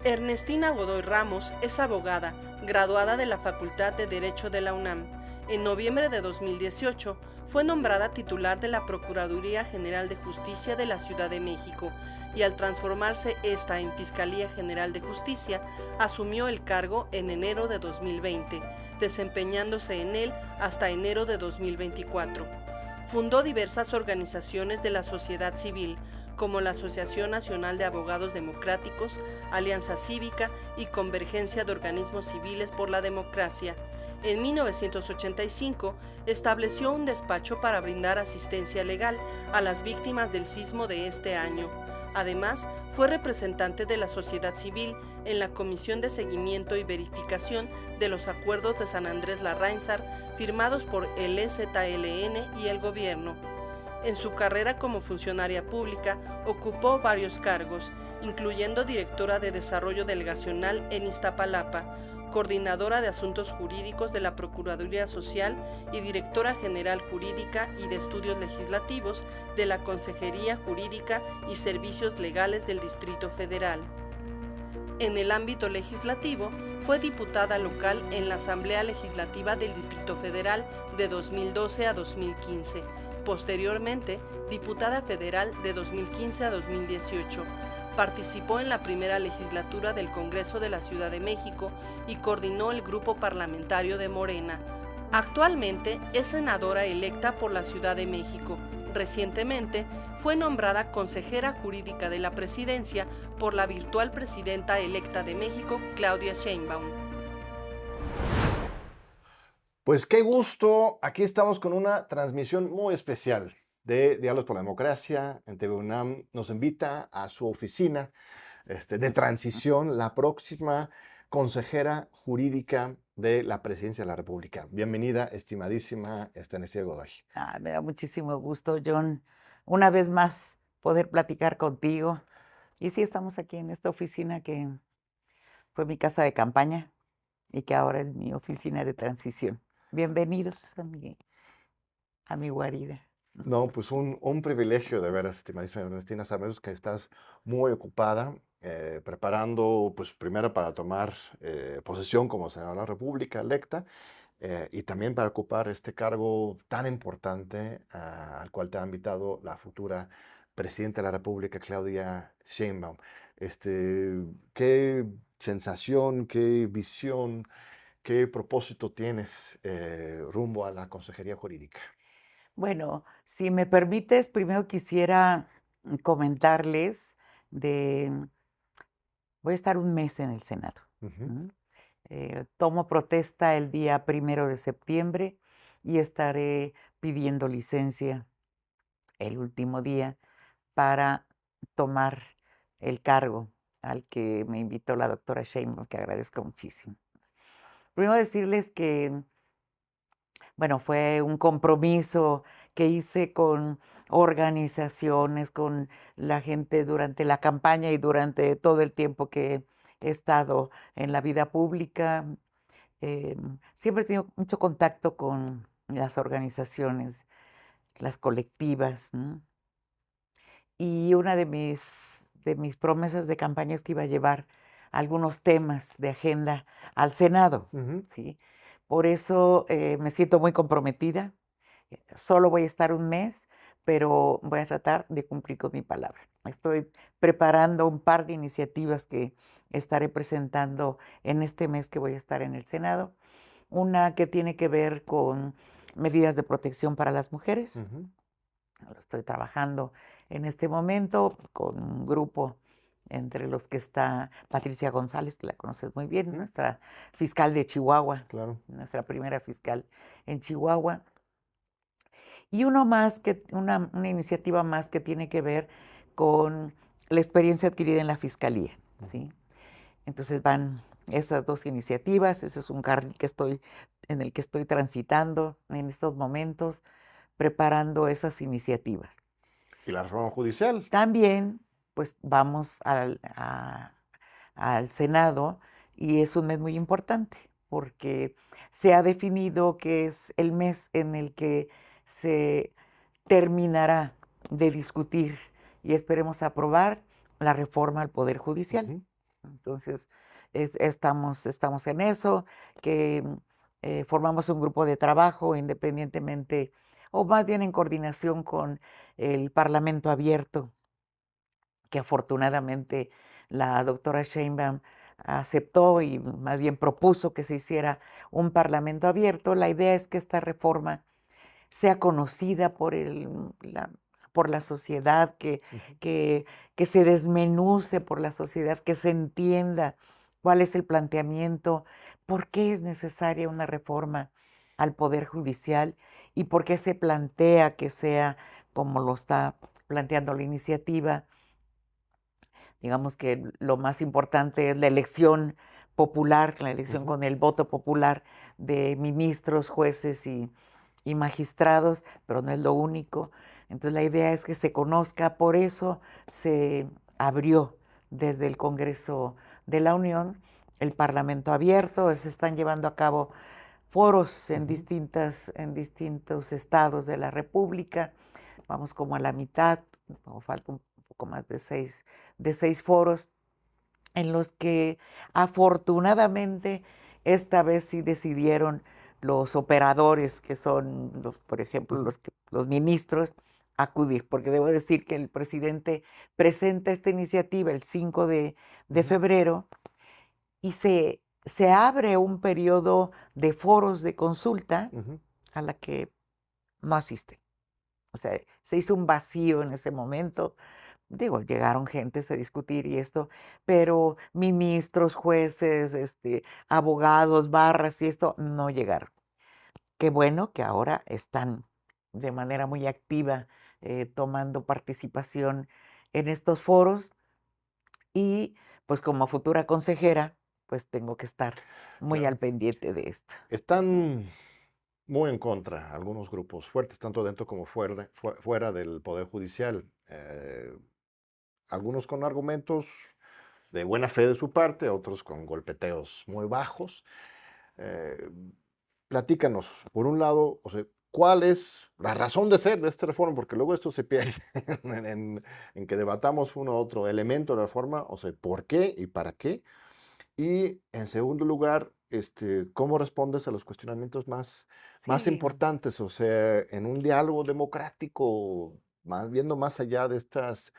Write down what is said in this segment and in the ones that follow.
Ernestina Godoy Ramos es abogada, graduada de la Facultad de Derecho de la UNAM. En noviembre de 2018 fue nombrada titular de la Procuraduría General de Justicia de la Ciudad de México y al transformarse esta en Fiscalía General de Justicia, asumió el cargo en enero de 2020, desempeñándose en él hasta enero de 2024. Fundó diversas organizaciones de la sociedad civil, como la Asociación Nacional de Abogados Democráticos, Alianza Cívica y Convergencia de Organismos Civiles por la Democracia. En 1985 estableció un despacho para brindar asistencia legal a las víctimas del sismo de este año. Además, fue representante de la sociedad civil en la Comisión de Seguimiento y Verificación de los Acuerdos de San Andrés Larráinzar firmados por el EZLN y el gobierno. En su carrera como funcionaria pública ocupó varios cargos, incluyendo directora de Desarrollo Delegacional en Iztapalapa, coordinadora de Asuntos Jurídicos de la Procuraduría Social y directora general jurídica y de Estudios Legislativos de la Consejería Jurídica y Servicios Legales del Distrito Federal. En el ámbito legislativo, fue diputada local en la Asamblea Legislativa del Distrito Federal de 2012 a 2015. Posteriormente, diputada federal de 2015 a 2018. Participó en la primera legislatura del Congreso de la Ciudad de México y coordinó el grupo parlamentario de Morena. Actualmente es senadora electa por la Ciudad de México. Recientemente fue nombrada consejera jurídica de la presidencia por la virtual presidenta electa de México, Claudia Sheinbaum. Pues qué gusto, aquí estamos con una transmisión muy especial de Diálogos por la Democracia en TV UNAM. Nos invita a su oficina de transición la próxima consejera jurídica de la Presidencia de la República. Bienvenida, estimadísima Ernestina Godoy. Me da muchísimo gusto, John, una vez más poder platicar contigo. Y sí, estamos aquí en esta oficina que fue mi casa de campaña y que ahora es mi oficina de transición. Bienvenidos a mi guarida. No, pues un privilegio de veras, estimadísima Ernestina. Sabemos que estás muy ocupada preparando, pues primero para tomar posesión como senadora de la República electa y también para ocupar este cargo tan importante al cual te ha invitado la futura presidenta de la República, Claudia Sheinbaum. ¿Qué sensación, qué visión, qué propósito tienes rumbo a la consejería jurídica? Bueno, si me permites, primero quisiera comentarles de... Voy a estar un mes en el Senado. Ujú. Tomo protesta el día 1 de septiembre y estaré pidiendo licencia el último día para tomar el cargo al que me invitó la doctora Sheinbaum, que agradezco muchísimo. Primero decirles que, bueno, fue un compromiso que hice con organizaciones, con la gente durante la campaña y durante todo el tiempo que he estado en la vida pública. Siempre he tenido mucho contacto con las organizaciones, las colectivas, ¿no? Y una de mis promesas de campaña es que iba a llevar algunos temas de agenda al Senado, Ujú. ¿sí? Por eso me siento muy comprometida. Solo voy a estar un mes, pero voy a tratar de cumplir con mi palabra. Estoy preparando un par de iniciativas que estaré presentando en este mes que voy a estar en el Senado. Una que tiene que ver con medidas de protección para las mujeres. Ujú. Lo estoy trabajando en este momento con un grupo entre los que está Patricia González, que la conoces muy bien, Ujú. nuestra fiscal de Chihuahua, Claro. nuestra primera fiscal en Chihuahua. Y una iniciativa más que tiene que ver con la experiencia adquirida en la fiscalía, ¿sí? Entonces van esas dos iniciativas, ese es un carril en el que estoy transitando en estos momentos, preparando esas iniciativas. Y la reforma judicial. También, pues vamos al Senado y es un mes muy importante porque se ha definido que es el mes en el que se terminará de discutir y esperemos aprobar la reforma al Poder Judicial. Ujú. Entonces, estamos en eso, que formamos un grupo de trabajo independientemente, o más bien en coordinación con el Parlamento Abierto, que afortunadamente la doctora Sheinbaum aceptó y más bien propuso que se hiciera un Parlamento Abierto. La idea es que esta reforma sea conocida por la sociedad, Ujú. que, que se desmenuce por la sociedad, que se entienda cuál es el planteamiento, por qué es necesaria una reforma al Poder Judicial y por qué se plantea que sea como lo está planteando la iniciativa. Digamos que lo más importante es la elección popular, la elección Ujú. con el voto popular de ministros, jueces y magistrados, pero no es lo único. Entonces la idea es que se conozca, por eso se abrió desde el Congreso de la Unión el Parlamento abierto, se están llevando a cabo foros Ujú. en distintos estados de la República, vamos como a la mitad, o falta un poco más de seis foros en los que afortunadamente esta vez sí decidieron los operadores, que son, por ejemplo, Ujú. los ministros, acudir, porque debo decir que el presidente presenta esta iniciativa el 5 de Ujú. febrero y se abre un periodo de foros de consulta Ujú. a la que no asisten. O sea, se hizo un vacío en ese momento. Digo, llegaron gentes a discutir y esto, pero ministros, jueces, abogados, barras y esto no llegaron. Qué bueno que ahora están de manera muy activa tomando participación en estos foros y pues como futura consejera, pues tengo que estar muy Claro. al pendiente de esto. Están muy en contra algunos grupos fuertes, tanto dentro como fuera del Poder Judicial. Algunos con argumentos de buena fe de su parte, otros con golpeteos muy bajos. Eh, Platícanos, por un lado, o sea, ¿cuál es la razón de ser de esta reforma? Porque luego esto se pierde en que debatamos uno u otro elemento de la reforma, o sea, ¿por qué y para qué? Y en segundo lugar, ¿cómo respondes a los cuestionamientos más Sí, importantes? O sea, en un diálogo democrático, viendo más allá de estas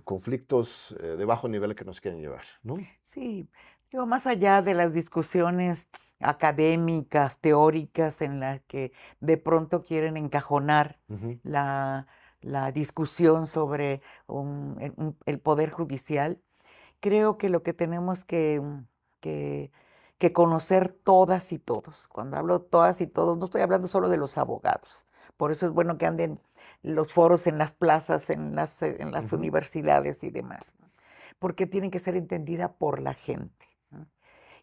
conflictos de bajo nivel que nos quieren llevar, ¿no? sí, digo, más allá de las discusiones académicas, teóricas, en las que de pronto quieren encajonar Ujú. la, la discusión sobre el poder judicial, creo que lo que tenemos que, que conocer todas y todos, cuando hablo todas y todos, no estoy hablando solo de los abogados, por eso es bueno que anden los foros en las plazas, en las Ujú. universidades y demás, ¿no? Porque tienen que ser entendida por la gente, ¿no?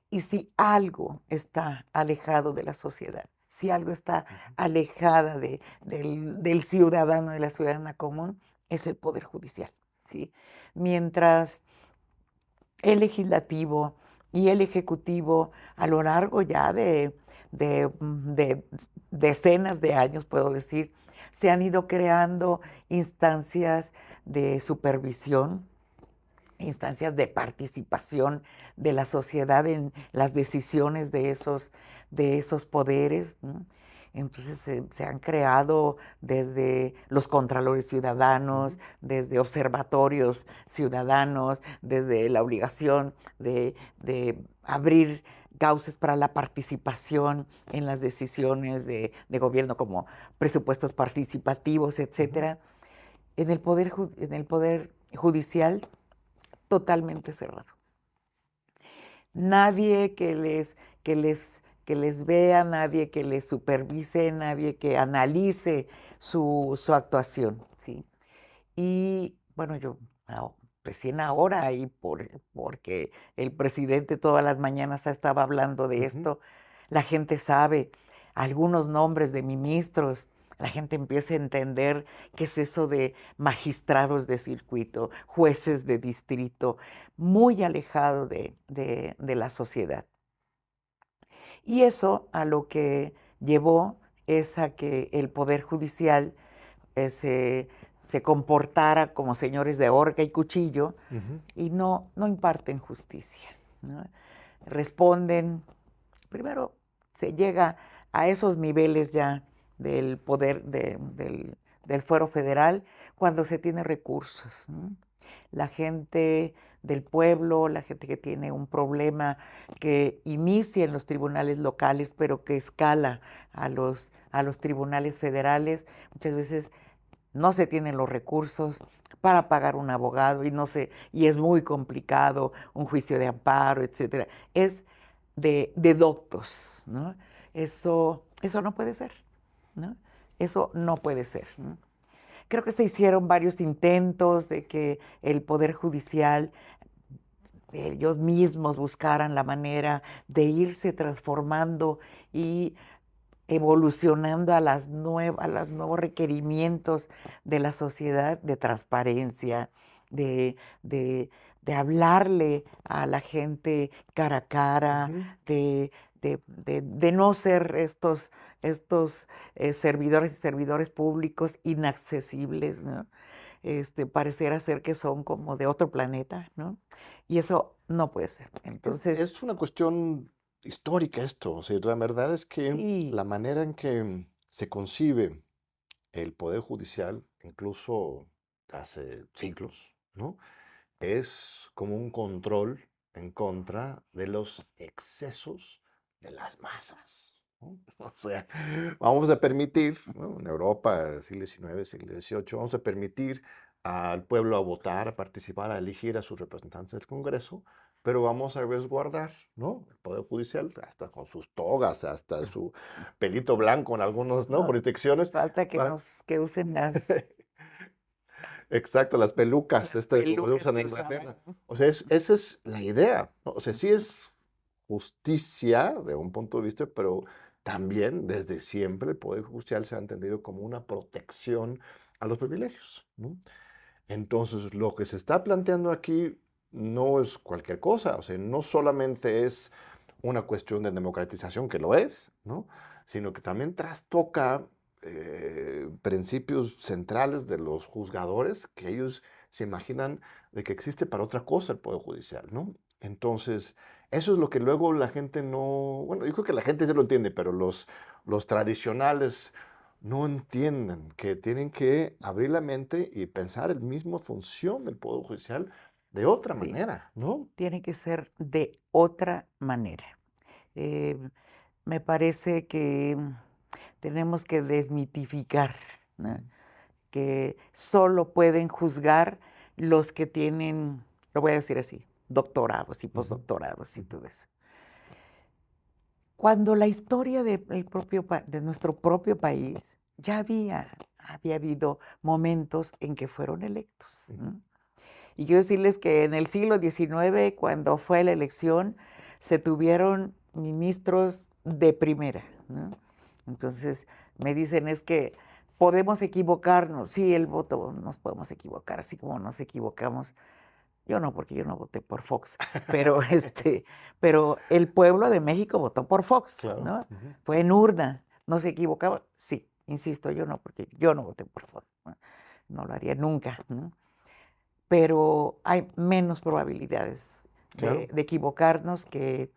Y si algo está alejado de la sociedad, si algo está Ujú. alejada del ciudadano, de la ciudadana común, es el Poder Judicial, ¿sí? Mientras el legislativo y el ejecutivo a lo largo ya de decenas de años, puedo decir, se han ido creando instancias de supervisión, instancias de participación de la sociedad en las decisiones de esos poderes, ¿no? Entonces se han creado desde los contralores ciudadanos, Ujú. desde observatorios ciudadanos, desde la obligación de abrir cauces para la participación en las decisiones de gobierno como presupuestos participativos, Ujú. etcétera. En el poder judicial totalmente cerrado. Nadie que les vea, nadie que les supervise, nadie que analice su actuación, ¿sí? Y bueno, yo recién ahora, porque el presidente todas las mañanas estaba hablando de Ujú. esto, la gente sabe algunos nombres de ministros, la gente empieza a entender qué es eso de magistrados de circuito, jueces de distrito, muy alejado de la sociedad. Y eso a lo que llevó es a que el Poder Judicial se, se comportara como señores de horca y cuchillo Ujú. y no imparten justicia, ¿no? Responden, primero se llega a esos niveles ya del poder del fuero federal cuando se tiene recursos, ¿no? La gente del pueblo, la gente que tiene un problema que inicia en los tribunales locales, pero que escala a los tribunales federales, muchas veces no se tienen los recursos para pagar un abogado y es muy complicado un juicio de amparo, etcétera. Es de doctos, ¿no? Eso no puede ser, ¿no? Eso no puede ser, ¿no? Creo que se hicieron varios intentos de que el Poder Judicial, ellos mismos buscaran la manera de irse transformando y evolucionando a los nuevos requerimientos de la sociedad de transparencia, de, de, de hablarle a la gente cara a cara, Ujú. de no ser estos servidores y servidores públicos inaccesibles, ¿no? Pareciera ser que son como de otro planeta, ¿no? Y eso no puede ser. Entonces, Es una cuestión histórica esto. O sea, la verdad es que sí, la manera en que se concibe el poder judicial, incluso hace siglos, ¿no? Es como un control en contra de los excesos de las masas, ¿no? O sea, vamos a permitir, ¿no? En Europa, siglo XIX, siglo XVIII, vamos a permitir al pueblo a votar, a participar, a elegir a sus representantes del Congreso, pero vamos a resguardar, ¿no? El Poder Judicial, hasta con sus togas, hasta su pelito blanco en algunas, ¿no? no, jurisdicciones. falta va- que usen las Exacto, las pelucas, como se pelucas usan que en Inglaterra. usaban. O sea, esa es la idea, ¿no? O sea, sí es justicia de un punto de vista, pero también desde siempre el Poder Judicial se ha entendido como una protección a los privilegios, ¿no? Entonces, lo que se está planteando aquí no es cualquier cosa, o sea, no solamente es una cuestión de democratización, que lo es, ¿no? Sino que también trastoca principios centrales de los juzgadores que ellos se imaginan de que existe para otra cosa el Poder Judicial, ¿no? Entonces, eso es lo que luego la gente no, bueno, yo creo que la gente sí lo entiende, pero los tradicionales no entienden que tienen que abrir la mente y pensar el mismo función del Poder Judicial de otra Sí, manera, ¿no? tiene que ser de otra manera. Eh, Me parece que tenemos que desmitificar, ¿no? Que solo pueden juzgar los que tienen, lo voy a decir así, doctorados y Ujú, postdoctorados y ujú, todo eso. Cuando la historia de nuestro propio país ya había habido momentos en que fueron electos, ujú. ¿no? Y quiero decirles que en el siglo XIX, cuando fue la elección, se tuvieron ministros de primera, ¿no? Entonces, me dicen es que podemos equivocarnos. Sí, el voto nos podemos equivocar, así como nos equivocamos. Yo no, porque yo no voté por Fox, pero pero el pueblo de México votó por Fox, Claro. ¿no? Ujú. Fue en urna. ¿No se equivocaba? Sí, insisto, yo no, porque yo no voté por Fox, ¿no? No lo haría nunca, ¿no? Pero hay menos probabilidades Claro. de equivocarnos que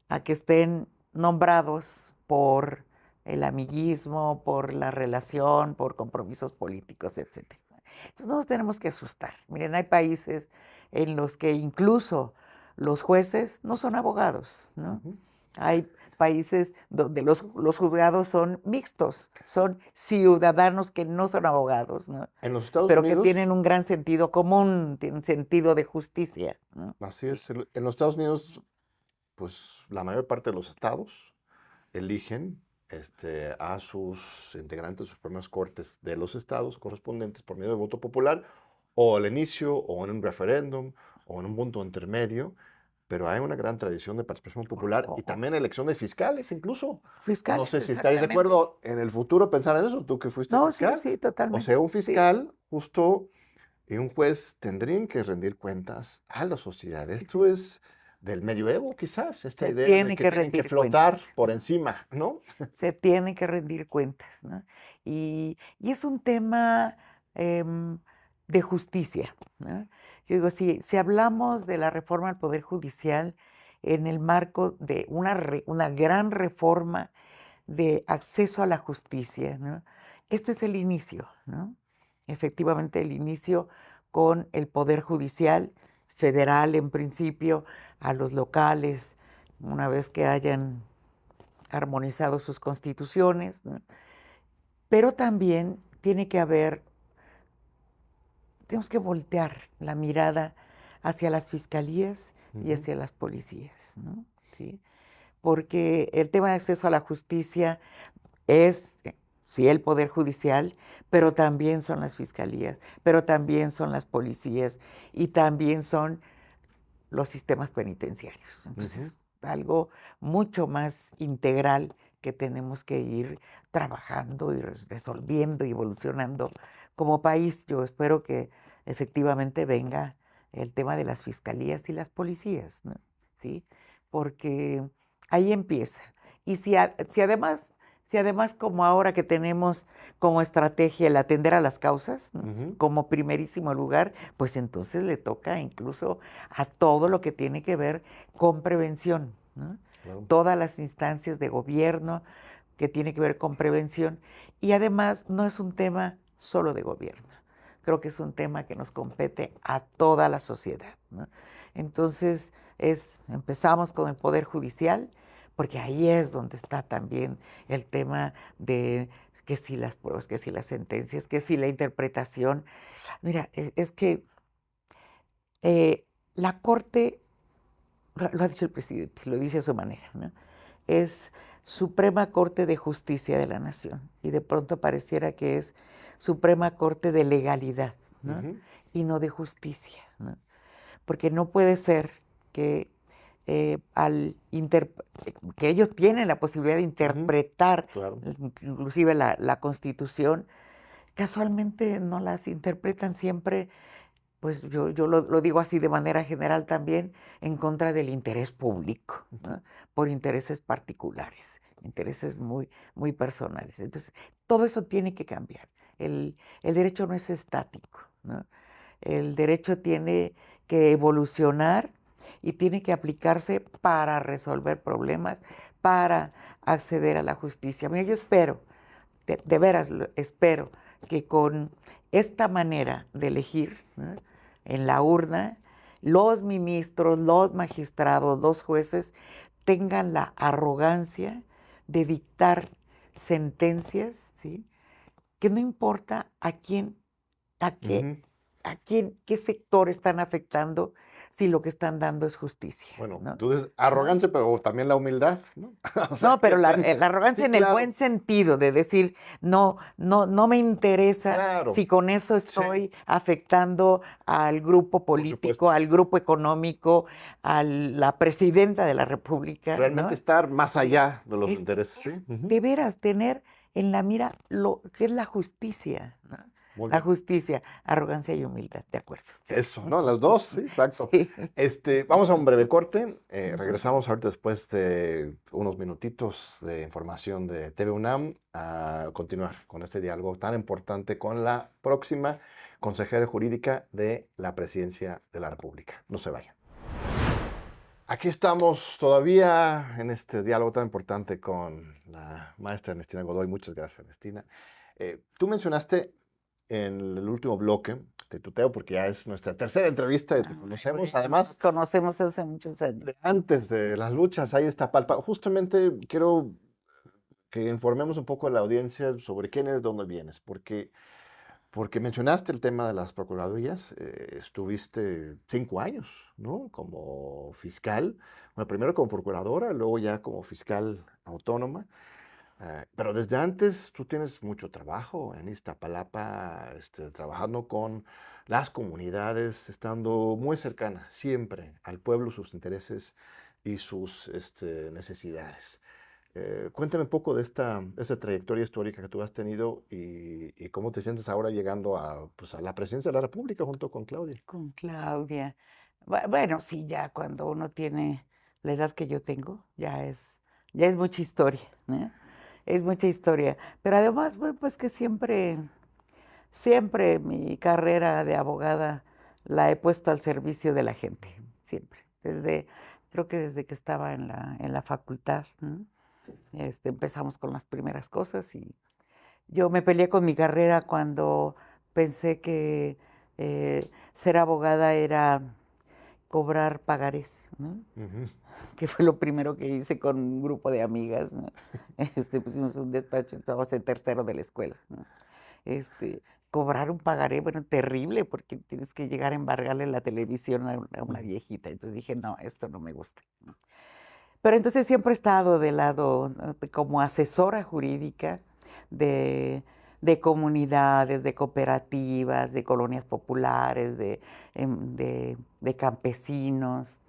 a que estén nombrados por el amiguismo, por la relación, por compromisos políticos, etcétera. Entonces no nos tenemos que asustar. Miren, hay países en los que incluso los jueces no son abogados, ¿no? Ujú. Hay países donde los juzgados son mixtos, son ciudadanos que no son abogados, ¿no? En los Estados Pero que Unidos, tienen un gran sentido común, tienen sentido de justicia, ¿no? así es, en los Estados Unidos, pues la mayor parte de los estados eligen a sus integrantes de sus supremas cortes de los estados correspondientes por medio de voto popular, o al inicio, o en un referéndum, o en un punto intermedio, pero hay una gran tradición de participación popular y O también elección de fiscales incluso. No fiscales, sé si estáis de exactamente. acuerdo en el futuro pensar en eso, tú que fuiste No, sí, fiscal. sí, O totalmente. sea, un Sí, fiscal justo y un juez tendrían que rendir cuentas a la sociedad. sí, Esto sí. es del medioevo, quizás, esta Se idea de tiene que que tienen que rendir cuentas. flotar por encima, ¿no? Se tienen que rendir cuentas, ¿no? Y es un tema de justicia, ¿no? Yo digo, si hablamos de la reforma al Poder Judicial en el marco de una gran reforma de acceso a la justicia, ¿no? Este es el inicio, ¿no? Efectivamente, el inicio con el Poder Judicial federal en principio, a los locales, una vez que hayan armonizado sus constituciones, ¿no? Pero también tenemos que voltear la mirada hacia las fiscalías y hacia las policías, ¿no? ¿Sí? Porque el tema de acceso a la justicia es, sí, el Poder Judicial, pero también son las fiscalías, pero también son las policías y también son los sistemas penitenciarios. Entonces, algo mucho más integral que tenemos que ir trabajando y resolviendo y evolucionando como país. Yo espero que efectivamente venga el tema de las fiscalías y las policías, ¿no? ¿Sí? Porque ahí empieza. Y si además como ahora que tenemos como estrategia el atender a las causas, ¿no? Como primerísimo lugar, pues entonces le toca incluso a todo lo que tiene que ver con prevención, ¿no? Claro. Todas las instancias de gobierno que tiene que ver con prevención. Y además no es un tema solo de gobierno, creo que es un tema que nos compete a toda la sociedad, ¿no? Entonces empezamos con el Poder Judicial, porque ahí es donde está también el tema de que si las pruebas, que si las sentencias, que si la interpretación. Mira, es que la Corte, lo ha dicho el presidente, lo dice a su manera, ¿no? Es Suprema Corte de Justicia de la Nación, y de pronto pareciera que es Suprema Corte de Legalidad, ¿no? Y no de justicia, ¿no? Porque no puede ser que que ellos tienen la posibilidad de interpretar claro. Inclusive la Constitución, casualmente no las interpretan siempre, pues yo lo digo así de manera general también, en contra del interés público, ¿no? Por intereses particulares, intereses muy, muy personales. Entonces, todo eso tiene que cambiar. El derecho no es estático, ¿no? El derecho tiene que evolucionar y tiene que aplicarse para resolver problemas, para acceder a la justicia. Mira, yo espero, de veras espero, que con esta manera de elegir, ¿no? En la urna, los ministros, los magistrados, los jueces tengan la arrogancia de dictar sentencias, ¿sí? Que no importa a qué sector están afectando, si lo que están dando es justicia. Bueno, ¿no? tú dices arrogancia, pero también la humildad, ¿no? O sea, no, pero la arrogancia sí, en el buen sentido, de decir, no me interesa si con eso estoy afectando al grupo político, al grupo económico, a la presidenta de la República. Realmente, ¿no? Estar más allá de los intereses. De veras, tener en la mira lo que es la justicia, ¿no? La justicia, arrogancia y humildad, de acuerdo. Sí. Eso, ¿no? Las dos, sí, exacto. Sí. Vamos a un breve corte. Regresamos ahorita después de unos minutitos de información de TV UNAM a continuar con este diálogo tan importante con la próxima consejera jurídica de la Presidencia de la República. No se vayan. Aquí estamos todavía en este diálogo tan importante con la maestra Ernestina Godoy. Muchas gracias, Ernestina. Tú mencionaste en el último bloque, te tuteo porque ya es nuestra tercera entrevista y te conocemos. Además, nos conocemos hace muchos años. Antes de las luchas, ahí está palpa. Justamente quiero que informemos un poco a la audiencia sobre quién es, dónde vienes, porque mencionaste el tema de las procuradurías. Estuviste 5 años, ¿no? Como fiscal, bueno, primero como procuradora, luego ya como fiscal autónoma. Pero desde antes tú tienes mucho trabajo en Iztapalapa, trabajando con las comunidades, estando muy cercana siempre al pueblo, sus intereses y sus necesidades. Cuéntame un poco de esta trayectoria histórica que tú has tenido y cómo te sientes ahora llegando a la presidencia de la República junto con Claudia. Con Claudia. Bueno, sí, ya cuando uno tiene la edad que yo tengo, ya es mucha historia, ¿no? Es mucha historia. Pero además, pues que siempre siempre mi carrera de abogada la he puesto al servicio de la gente, siempre. Creo que desde que estaba en la facultad, ¿no? Empezamos con las primeras cosas y yo me peleé con mi carrera cuando pensé que ser abogada era cobrar pagarés, ¿no? Ujú. Que fue lo primero que hice con un grupo de amigas, ¿no? Pusimos un despacho, estábamos en tercero de la escuela, ¿no? Cobrar un pagaré, bueno, terrible, porque tienes que llegar a embargarle la televisión a una viejita. Entonces dije, no, esto no me gusta, ¿no? Pero entonces siempre he estado de lado, ¿no? Como asesora jurídica de, de comunidades, de cooperativas, de colonias populares, de campesinos.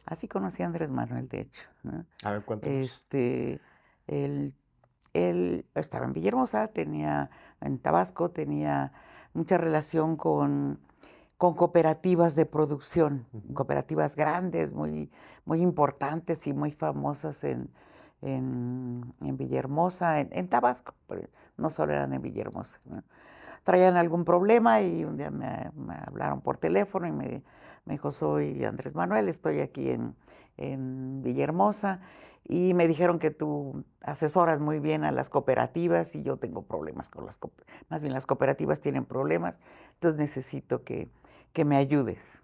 Así conocí a Andrés Manuel, de hecho, ¿no? A ver, cuéntanos. Él, él estaba en Villahermosa, en Tabasco, tenía mucha relación con cooperativas de producción, Ujú. cooperativas grandes, muy importantes y muy famosas en Villahermosa, en Tabasco, pero no solo eran en Villahermosa, ¿no? Traían algún problema y un día me hablaron por teléfono y me dijo, soy Andrés Manuel, estoy aquí en Villahermosa y me dijeron que tú asesoras muy bien a las cooperativas y yo tengo problemas con más bien las cooperativas tienen problemas, entonces necesito que me ayudes.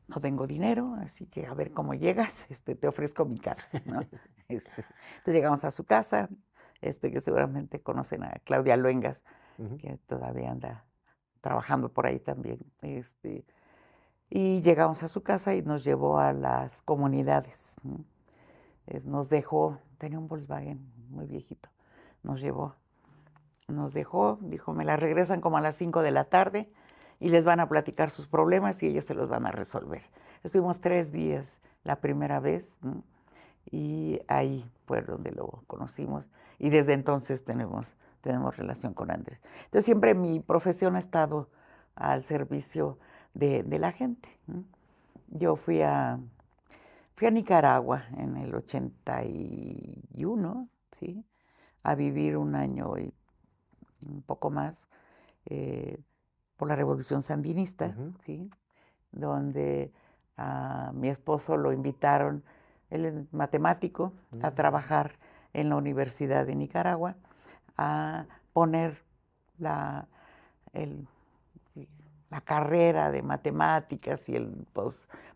No tengo dinero, así que a ver cómo llegas, te ofrezco mi casa, ¿no? Entonces llegamos a su casa, que seguramente conocen a Claudia Luengas, Ujú. que todavía anda trabajando por ahí también. Y llegamos a su casa y nos llevó a las comunidades, ¿no? Nos dejó, tenía un Volkswagen muy viejito, nos dejó, dijo, me la regresan como a las 5 de la tarde y les van a platicar sus problemas y ellos se los van a resolver. Estuvimos 3 días la primera vez, ¿no? Y ahí fue donde lo conocimos y desde entonces tenemos relación con Andrés. Entonces siempre mi profesión ha estado al servicio de la gente, ¿no? Yo fui a Nicaragua en el 81, ¿sí? A vivir un año y un poco más por la Revolución Sandinista, Ujú. ¿sí? Donde a mi esposo lo invitaron, él es matemático, a trabajar en la Universidad de Nicaragua, a poner la, el- la carrera de matemáticas y el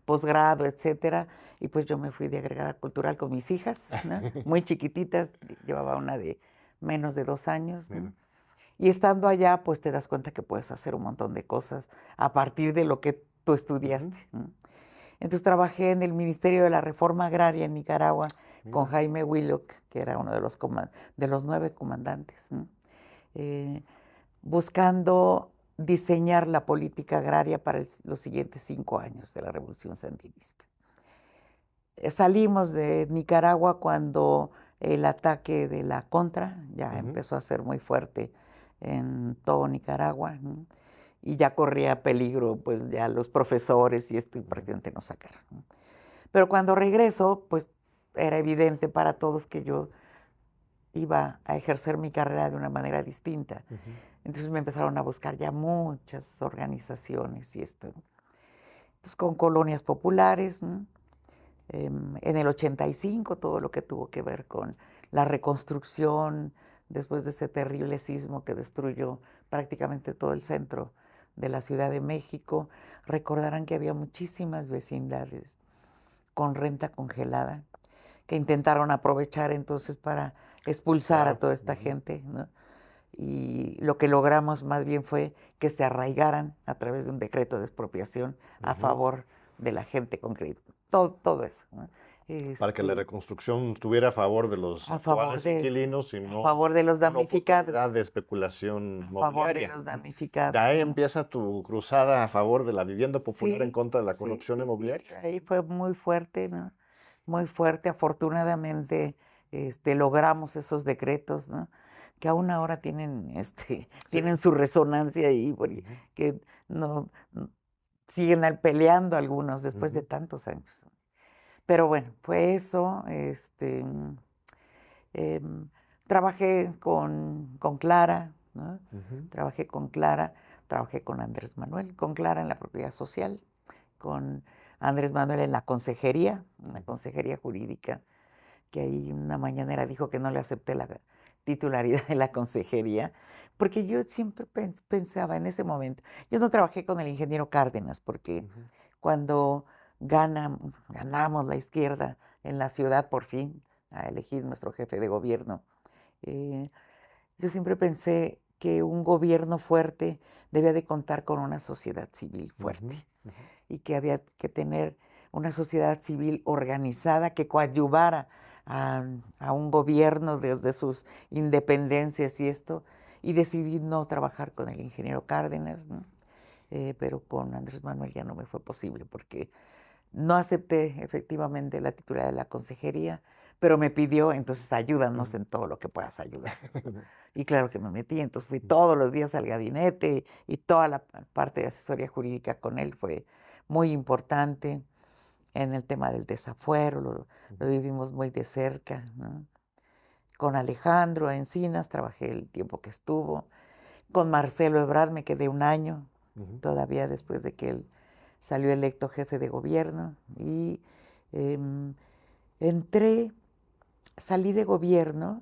posgrado, etcétera. Y pues yo me fui de agregada cultural con mis hijas, ¿no? Muy chiquititas, llevaba una de menos de 2 años, ¿no? Mira. Y estando allá, pues te das cuenta que puedes hacer un montón de cosas a partir de lo que tú Ujú. estudiaste, ¿no? Entonces trabajé en el Ministerio de la Reforma Agraria en Nicaragua con Mira. Jaime Willock, que era uno de los 9 comandantes, ¿no? Eh, buscando diseñar la política agraria para los siguientes 5 años de la Revolución Sandinista. Salimos de Nicaragua cuando el ataque de la Contra ya Ujú. empezó a ser muy fuerte en todo Nicaragua, ¿no? Y ya corría peligro, pues ya los profesores y Ujú. prácticamente nos sacaron, ¿no? Pero cuando regreso, pues era evidente para todos que yo iba a ejercer mi carrera de una manera distinta. Ujú. Entonces me empezaron a buscar ya muchas organizaciones y esto, ¿no? Entonces, con colonias populares, ¿no? En el 85, todo lo que tuvo que ver con la reconstrucción después de ese terrible sismo que destruyó prácticamente todo el centro de la Ciudad de México. Recordarán que había muchísimas vecindades con renta congelada que intentaron aprovechar entonces para expulsar a Claro. toda esta Ujú. gente, ¿no? Y lo que logramos más bien fue que se arraigaran a través de un decreto de expropiación a Ujú. favor de la gente con crédito. Todo eso, ¿no? Para que la Este, reconstrucción estuviera a favor de los a favor actuales de, inquilinos y a no favor de los una oportunidad damnificados, de especulación a favor de inmobiliaria. los Ujú. damnificados, De ahí ¿no? empieza tu cruzada a favor de la vivienda popular en Sí, contra de la sí, corrupción sí, inmobiliaria. ahí fue muy fuerte, ¿no? Muy fuerte. Afortunadamente, logramos esos decretos, ¿no? Que aún ahora tienen, Sí. tienen su resonancia ahí, porque Ujú. que no siguen peleando algunos después de Ujú. tantos años. Pero bueno, fue eso. Trabajé con Clara, ¿no? Ujú. Trabajé con Clara, trabajé con Andrés Manuel, con Clara en la propiedad social, con Andrés Manuel en la consejería jurídica, que ahí una mañanera dijo que no le acepté la titularidad de la consejería, porque yo siempre pensaba en ese momento, yo no trabajé con el ingeniero Cárdenas, porque Ujú. cuando ganamos la izquierda en la ciudad por fin a elegir nuestro jefe de gobierno, eh, yo siempre pensé que un gobierno fuerte debía de contar con una sociedad civil fuerte Ujú. Ujú. y que había que tener una sociedad civil organizada que coadyuvara a un gobierno desde sus independencias y esto, y decidí no trabajar con el ingeniero Cárdenas, ¿no? Pero con Andrés Manuel ya no me fue posible porque no acepté efectivamente la titularidad de la consejería, pero me pidió, entonces ayúdanos Ujú. en todo lo que puedas ayudarnos, ¿no? Y claro que me metí, entonces fui todos los días al gabinete y toda la parte de asesoría jurídica con él fue muy importante en el tema del desafuero, lo vivimos muy de cerca, ¿no? Con Alejandro Encinas trabajé el tiempo que estuvo, con Marcelo Ebrard me quedé un año, Ujú. todavía después de que él salió electo jefe de gobierno, y em, entré, salí de gobierno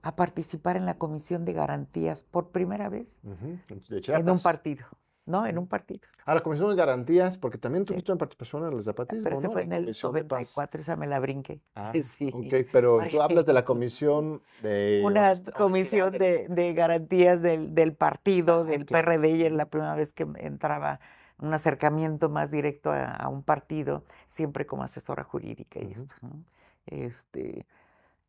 a participar en la Comisión de Garantías por primera vez Ujú. De en un Chiapas. partido, ¿no? En Ujú. un partido. Ah, la Comisión de Garantías, porque también Sí, tuviste una participación en el pero zapatismo, ese ¿no? fue La en el Comisión de Paz. 94, esa me la brinqué. Ah, ok, Sí, pero tú hablas de porque la comisión de una honestidad comisión de garantías del partido, Ah, del claro. PRD, y era la Ujú. primera vez que entraba un acercamiento más directo a un partido, siempre como asesora jurídica y Ujú. esto, ¿no? Este,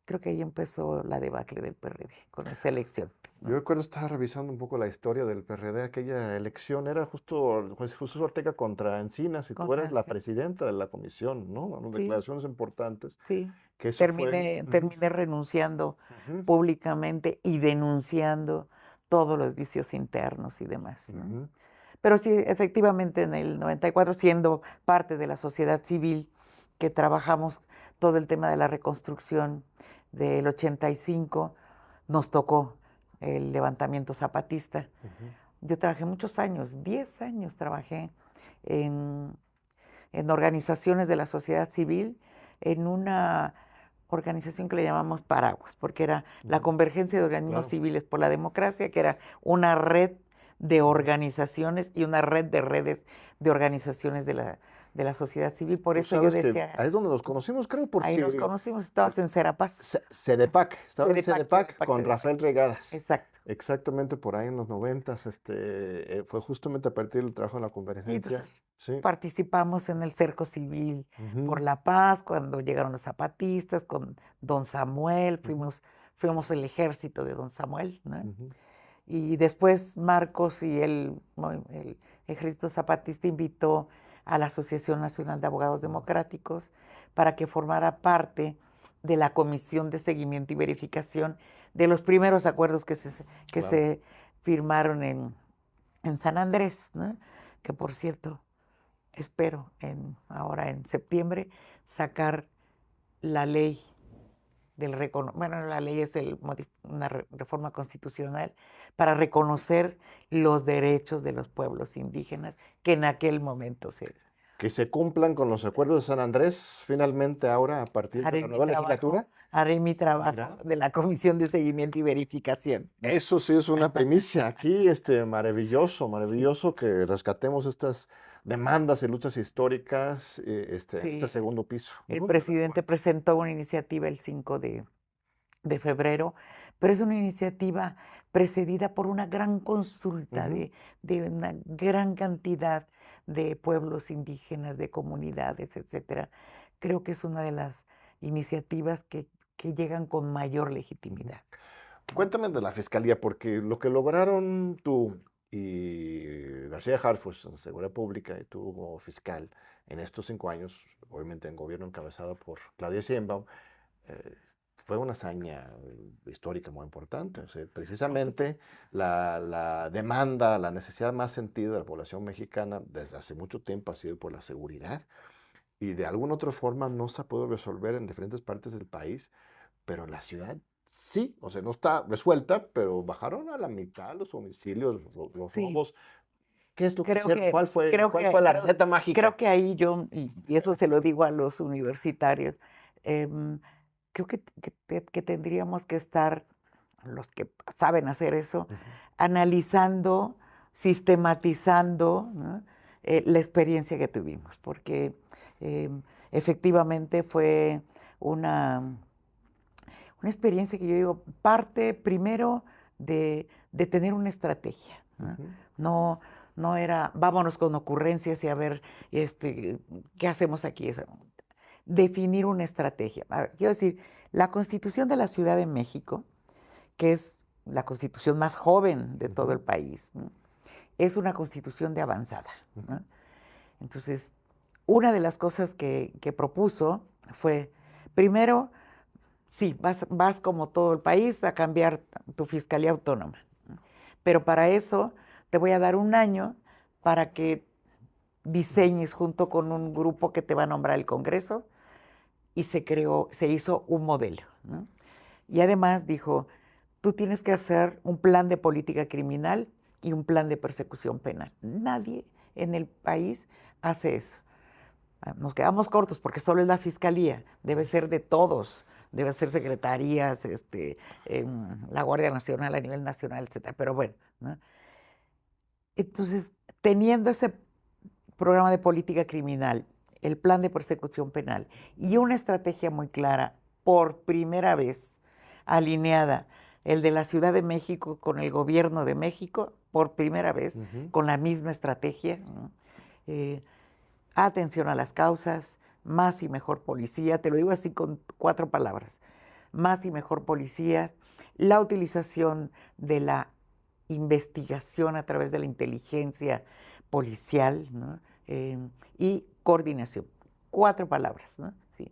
creo que ahí empezó la debacle del PRD con esa elección, Yo ¿no? recuerdo estar revisando un poco la historia del PRD, aquella elección era justo Jesús Ortega contra Encinas y tú eras Contra, la presidenta de la comisión, ¿no? Bueno, sí, declaraciones importantes, sí. que eso fue. Terminé renunciando Ujú. públicamente y denunciando todos los vicios internos y demás, ¿no? Ujú. Pero sí, efectivamente, en el 94, siendo parte de la sociedad civil, que trabajamos todo el tema de la reconstrucción del 85, nos tocó el levantamiento zapatista. Ujú. Yo trabajé muchos años, 10 años trabajé en, en organizaciones de la sociedad civil, en una organización que le llamamos Paraguas, porque era la Ujú. Convergencia de Organismos Claro. Civiles por la Democracia, que era una red de Ujú. organizaciones y una red de redes de organizaciones de la sociedad civil. Por Tú eso yo sabes que decía, ahí es donde nos conocimos, creo, ahí nos porque conocimos, estabas en Serapaz, CEDEPAC, estaba en CDPAC, yo era CEDEPAC parte con de Rafael Regadas. exacto. Exactamente por ahí en los noventas, fue justamente a partir del trabajo en la Y convergencia. entonces Sí. participamos en el cerco civil por Ujú. la paz, cuando llegaron los zapatistas con don Samuel, Ujú. fuimos el ejército de don Samuel, ¿no? Ujú. Y después Marcos y el ejército zapatista invitó a la Asociación Nacional de Abogados Democráticos para que formara parte de la comisión de seguimiento y verificación de los primeros acuerdos que Claro. se firmaron en San Andrés, ¿no? Que por cierto, espero ahora en septiembre sacar la ley bueno, la ley es una reforma constitucional para reconocer los derechos de los pueblos indígenas que en aquel momento Que se cumplan con los acuerdos de San Andrés, finalmente ahora a partir de haré la mi nueva trabajo, legislatura. haré mi trabajo Mira, de la Comisión de Seguimiento y Verificación, ¿no? eso sí es una primicia aquí, maravilloso, Sí, maravilloso que rescatemos estas demandas y luchas históricas, este sí. segundo piso, El ¿no? De la presidente Corte. presentó una iniciativa el 5 de febrero, pero es una iniciativa precedida por una gran consulta Ujú. de una gran cantidad de pueblos indígenas, de comunidades, etcétera. Creo que es una de las iniciativas que llegan con mayor Ujú. legitimidad, ¿no? Cuéntame de la fiscalía, porque lo que lograron tú y García Harfuch en Seguridad Pública y tú como fiscal en estos 5 años, obviamente en gobierno encabezado por Claudia Sheinbaum, eh, fue una hazaña histórica muy importante. O sea, precisamente la demanda, la necesidad más sentida de la población mexicana desde hace mucho tiempo ha sido por la seguridad y de alguna otra forma no se ha podido resolver en diferentes partes del país, pero la ciudad sí, o sea, no está resuelta, pero bajaron a la mitad los homicidios, los Sí, robos. ¿Qué es lo que creo hicieron? que creo Cuál fue que la creo receta creo mágica? que ahí yo, y eso se lo digo a los universitarios, em, creo que tendríamos que estar, los que saben hacer eso, Ujú, analizando, sistematizando, ¿no? La experiencia que tuvimos, porque efectivamente fue una, una experiencia que yo digo, parte primero de tener una estrategia, ¿no? ujú, No, no era vámonos con ocurrencias y a ver qué hacemos aquí. Definir una estrategia. A ver, quiero decir, la Constitución de la Ciudad de México, que es la constitución más joven de todo el ujú, país, ¿no? Es una constitución de avanzada, ujú, ¿no? Entonces, una de las cosas que propuso fue, primero, sí, vas como todo el país a cambiar tu fiscalía autónoma, ¿no? Pero para eso te voy a dar un año para que diseñes junto con un grupo que te va a nombrar el Congreso y se hizo un modelo, ¿no? Y además dijo, tú tienes que hacer un plan de política criminal y un plan de persecución penal. Nadie en el país hace eso. Nos quedamos cortos porque solo es la fiscalía, debe ser de todos, debe ser secretarías, la Guardia Nacional a nivel nacional, etcétera. Pero bueno, ¿no? Entonces, teniendo ese programa de política criminal, el plan de persecución penal y una estrategia muy clara, por primera vez alineada, el de la Ciudad de México con el gobierno de México, por primera vez ujú. con la misma estrategia, ¿no? Eh, Atención a las causas, más y mejor policía, te lo digo así con 4 palabras, más y mejor policías, la utilización de la investigación a través de la inteligencia policial, ¿no? Y coordinación. 4 palabras, ¿no? Sí.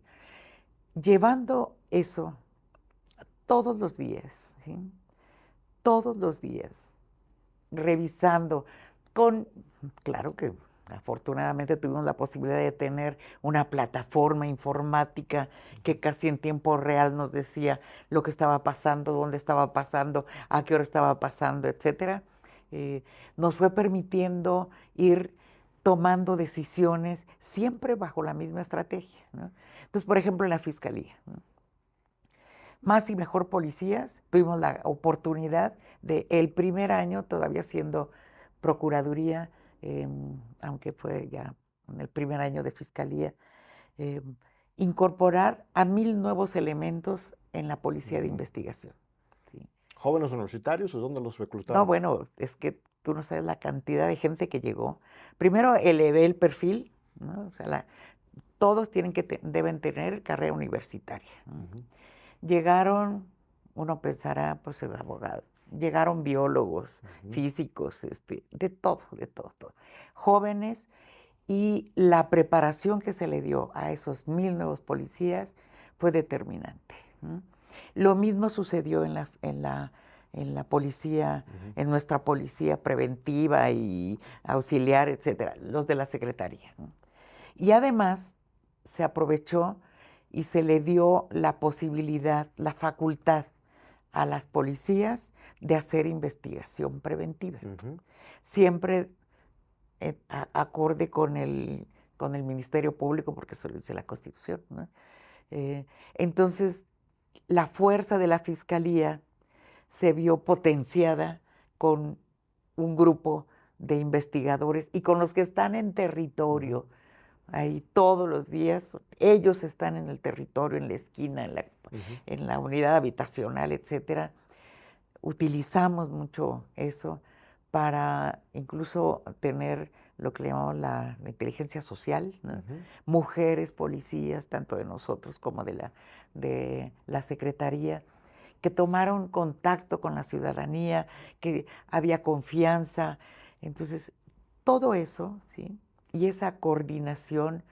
Llevando eso todos los días, ¿sí? Todos los días, revisando con, claro que afortunadamente tuvimos la posibilidad de tener una plataforma informática que casi en tiempo real nos decía lo que estaba pasando, dónde estaba pasando, a qué hora estaba pasando, etcétera. Eh, Nos fue permitiendo ir tomando decisiones siempre bajo la misma estrategia, ¿no? Entonces, por ejemplo, en la fiscalía, ¿no? Más y mejor policías, tuvimos la oportunidad de el primer año, todavía siendo Procuraduría, aunque fue ya en el primer año de Fiscalía, em, incorporar a 1000 nuevos elementos en la Policía de Ujú. Investigación. ¿Sí? ¿Jóvenes universitarios o dónde los No, reclutaron? bueno, es que tú no sabes la cantidad de gente que llegó. Primero elevé el perfil, ¿no? O sea, todos deben tener carrera universitaria, ¿no? Ujú, Llegaron, uno pensará, pues abogados, llegaron biólogos, ujú, físicos, de todo, de todo, todo. Jóvenes, y la preparación que se le dio a esos 1000 nuevos policías fue determinante, ¿no? Lo mismo sucedió en la policía, ujú, en nuestra policía preventiva y auxiliar, etcétera, los de la Secretaría, ¿no? Y además se aprovechó y se le dio la posibilidad, la facultad a las policías de hacer investigación preventiva, ujú. siempre acorde con el Ministerio Público, porque eso lo dice la Constitución, ¿no? Eh, entonces, la fuerza de la Fiscalía se vio potenciada con un grupo de investigadores y con los que están en Ujú, territorio ahí todos los días. Ellos están en el territorio, en la esquina, ujú, en la unidad habitacional, etcétera. Utilizamos mucho eso para incluso tener lo que le llamamos la inteligencia social, ¿no? ujú, Mujeres policías, tanto de nosotros como de la Secretaría, que tomaron contacto con la ciudadanía, que había confianza. Entonces, todo eso, ¿sí? Y esa coordinación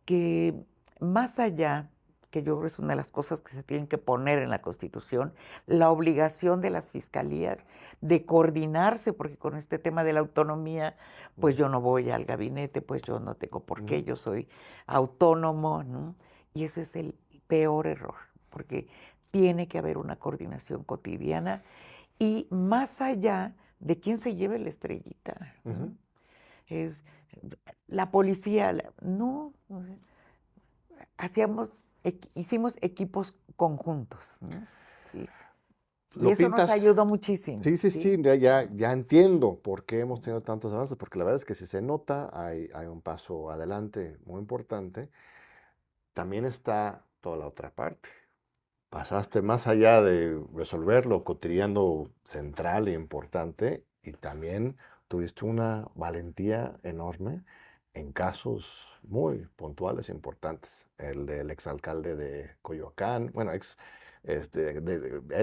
que más allá, que yo creo es una de las cosas que se tienen que poner en la Constitución, la obligación de las fiscalías de coordinarse, porque con este tema de la autonomía, pues ujú, yo no voy al gabinete, pues yo no tengo por qué, ujú. yo soy autónomo, ¿no? Y ese es el peor error, porque tiene que haber una coordinación cotidiana y más allá de quién se lleve la estrellita, ¿no? Ujú. Es la policía, no, hicimos equipos conjuntos, ¿no? Sí. Y Lo eso nos pintas. ayudó muchísimo, Sí, sí, ¿sí? sí, ya entiendo por qué hemos tenido tantos avances, porque la verdad es que si se nota, hay un paso adelante muy importante. También está toda la otra parte. Pasaste más allá de resolver lo cotidiano central e importante y también tuviste una valentía enorme en casos muy puntuales e importantes. El del exalcalde de Coyoacán, bueno, él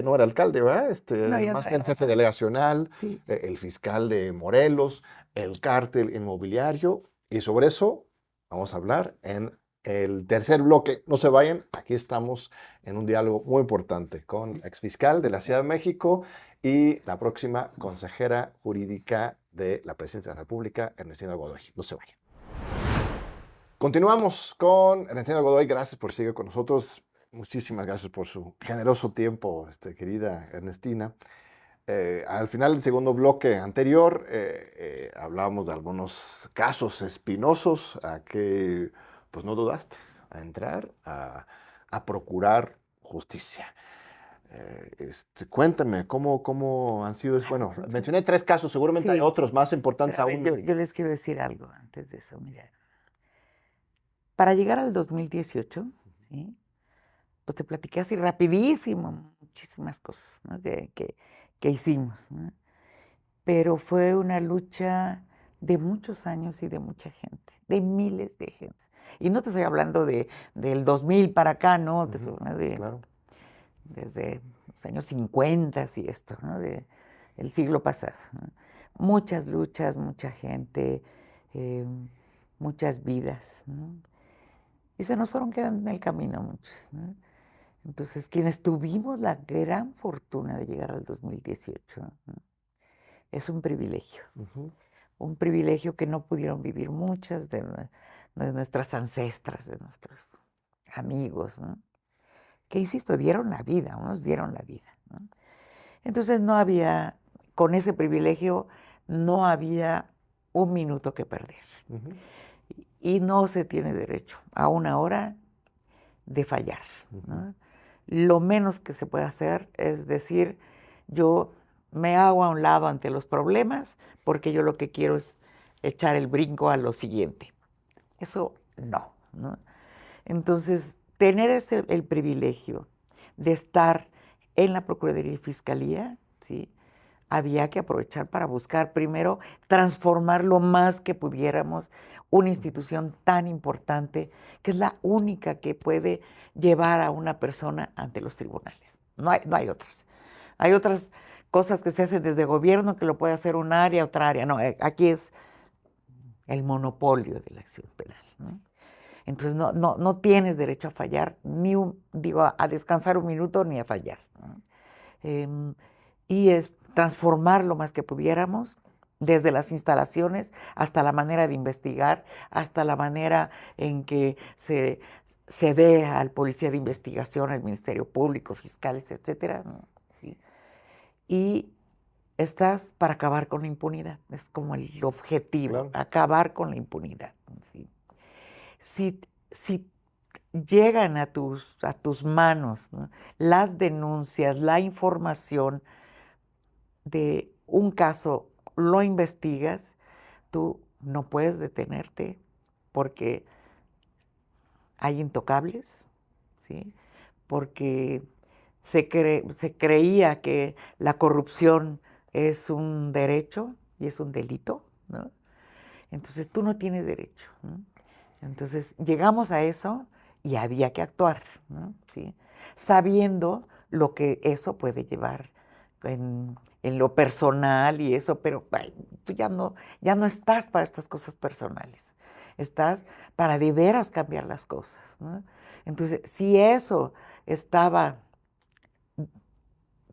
no era alcalde, ¿verdad? No, ya Más no bien era. jefe delegacional, Sí. el fiscal de Morelos, el cártel inmobiliario, y sobre eso vamos a hablar en el tercer bloque. No se vayan, aquí estamos en un diálogo muy importante con exfiscal de la Ciudad de México y la próxima consejera jurídica de la Presidencia de la República, Ernestina Godoy. No se vayan. Continuamos con Ernestina Godoy. Gracias por seguir con nosotros. Muchísimas gracias por su generoso tiempo, querida Ernestina. Al final del segundo bloque anterior hablábamos de algunos casos espinosos a que pues no dudaste a entrar a procurar justicia. Cuéntame, ¿cómo han sido? Bueno, mencioné 3 casos, seguramente hay Sí, otros más importantes pero a ver, aún. yo les quiero decir algo antes de eso, mira. Para llegar al 2018, ¿sí? Pues te platiqué así rapidísimo, muchísimas cosas, ¿no? que hicimos, ¿no? Pero fue una lucha de muchos años y de mucha gente, de miles de gente. Y no te estoy hablando del 2000 para acá, ¿no? Te estoy hablando Claro. desde los años 50 y esto, ¿no? El siglo pasado, ¿no? Muchas luchas, mucha gente, eh, muchas vidas, ¿no? Y se nos fueron quedando en el camino muchos, ¿no? Entonces, quienes tuvimos la gran fortuna de llegar al 2018, ¿no? Es Ujú. un privilegio que no pudieron vivir muchas de nuestras ancestras, de nuestros amigos, ¿no? Que, insisto, dieron la vida, unos dieron la vida, ¿no? Entonces no había, con ese privilegio, no había un minuto que perder. Ujú. Y no se tiene derecho a una hora de fallar, ¿no? Lo menos que se puede hacer es decir, yo me hago a un lado ante los problemas porque yo lo que quiero es echar el brinco a lo siguiente. Eso no, ¿no? Entonces, tener el privilegio de estar en la Procuraduría y Fiscalía, ¿sí? Había que aprovechar para buscar primero transformar lo más que pudiéramos una institución tan importante que es la única que puede llevar a una persona ante los tribunales. No hay otras. Hay otras cosas que se hacen desde gobierno que lo puede hacer un área, otra área. No, aquí es el monopolio de la acción penal, ¿no? Entonces no tienes derecho a fallar, a descansar un minuto ni a fallar, ¿no? Y es transformar lo más que pudiéramos, desde las instalaciones hasta la manera de investigar, hasta la manera en que se ve al policía de investigación, al Ministerio Público, fiscales, etcétera, ¿no? ¿Sí? Y estás para acabar con la impunidad, es como el objetivo, Claro. acabar con la impunidad, ¿sí? Si llegan a tus manos, ¿no? Las denuncias, la información de un caso, lo investigas, tú no puedes detenerte porque hay intocables, ¿sí? Porque se creía que la corrupción es un derecho y es un delito, ¿no? Entonces tú no tienes derecho, ¿no? Entonces llegamos a eso y había que actuar, ¿no? ¿Sí? Sabiendo lo que eso puede llevar en lo personal y eso, pero ay, tú ya no estás para estas cosas personales, estás para de veras cambiar las cosas, ¿no? Entonces, si eso estaba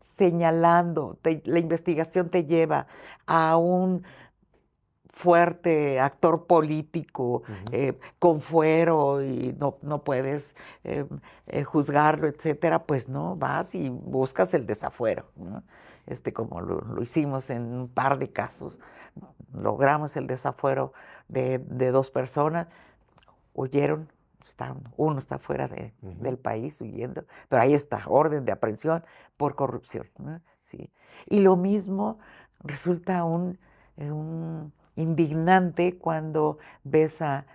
señalando, la investigación te lleva a un fuerte actor político Ujú. con fuero y no puedes juzgarlo, etcétera, pues no, vas y buscas el desafuero, ¿no? Como lo hicimos en un par de casos, logramos el desafuero de 2 personas, huyeron, uno está fuera del Ujú. país huyendo, pero ahí está, orden de aprehensión por corrupción, ¿no? Sí. Y lo mismo resulta un indignante cuando ves a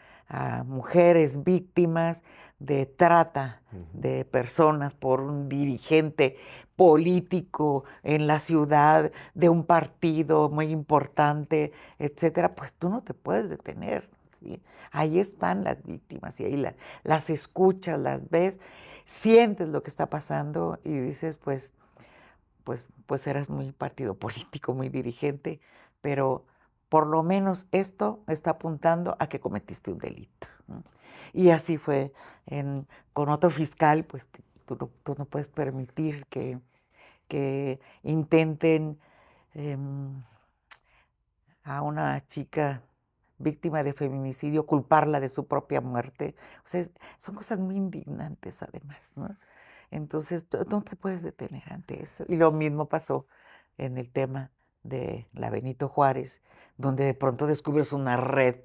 mujeres víctimas de trata Ujú. de personas por un dirigente político en la ciudad de un partido muy importante, etcétera, pues tú no te puedes detener, ¿sí? Ahí están las víctimas y ahí las escuchas, las ves, sientes lo que está pasando y dices, pues eras muy partido político, muy dirigente, pero por lo menos esto está apuntando a que cometiste un delito, ¿no? Y así fue con otro fiscal, pues tú no puedes permitir que intenten a una chica víctima de feminicidio, culparla de su propia muerte. O sea, son cosas muy indignantes además, ¿no? Entonces, no te puedes detener ante eso. Y lo mismo pasó en el tema de la Benito Juárez, donde de pronto descubres una red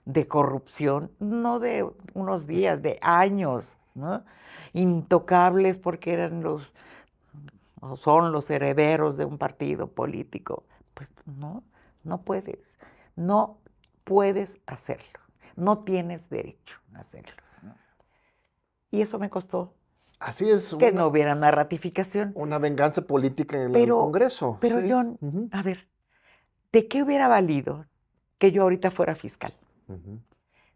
de corrupción, no de unos días, de años, ¿no? Intocables porque eran o son los herederos de un partido político. Pues no puedes, no puedes hacerlo, no tienes derecho a hacerlo, ¿no? Y eso me costó Así es, que no hubiera una ratificación. una venganza política en el Pero, Congreso, pero sí. John, Ujú. a ver, ¿de qué hubiera valido que yo ahorita fuera fiscal? Ujú.